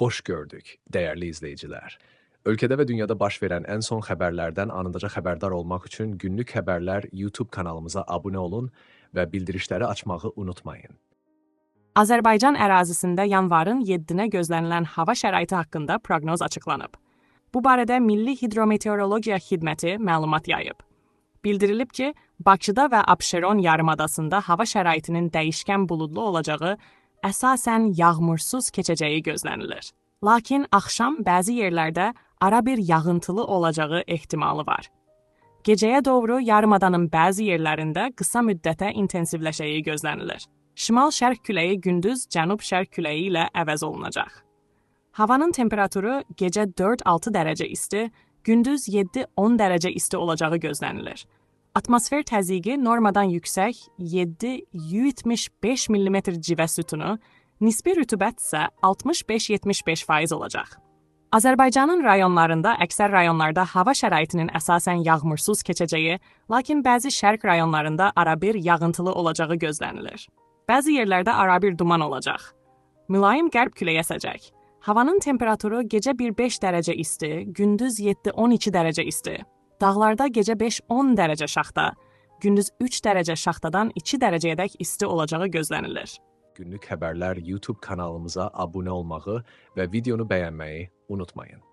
Hoş gördük, değerli izleyiciler. Ülkede ve dünyada baş verən ən son xəbərlərdən anındaca xəbərdar olmaq üçün Günlük Xəbərlər YouTube kanalımıza abunə olun və bildirişləri açmağı unutmayın. Azərbaycan ərazisində yanvarın 7-nə gözlənilən hava şəraiti haqqında proqnoz açıqlanıb. Bu barədə Milli Hidrometeorologiya Xidməti məlumat yayıb. Bildirilib ki, Bakıda və Abşeron yarımadasında hava şəraitinin dəyişkən buludlu olacağı, əsasən yağmursuz keçəcəyi gözlənilir. Lakin axşam bəzi yerlərdə ara bir yağıntılı olacağı ehtimalı var. Gecəyə doğru yarımadanın bəzi yerlərində qısa müddətə intensivləşəyi gözlənilir. Şimal-şərq küləyi gündüz cənub-şərq küləyi ilə əvəz olunacaq. Havanın temperaturu gecə 4-6 dərəcə isti, gündüz 7-10 dərəcə isti olacağı gözlənilir. Atmosfer təzyiqi normadan yüksək 7-175 mm civə sütunu, nisbi rütubət isə 65-75% olacaq. Azərbaycanın rayonlarında əksər rayonlarda hava şəraitinin əsasən yağmursuz keçəcəyi, lakin bəzi şərq rayonlarında arabir yağıntılı olacağı gözlənilir. Bəzi yerlərdə arabir duman olacaq. Mülayim qərb küləyi əsəcək. Havanın temperaturu gecə 1-5 dərəcə isti, gündüz 7-12 dərəcə isti. Dağlarda gecə 5-10 dərəcə şaxta, gündüz 3 dərəcə şaxtadan 2 dərəcəyədək isti olacağı gözlənilir. Günlük Xəbərlər YouTube kanalımıza abunə olmağı və videonu bəyənməyi unutmayın.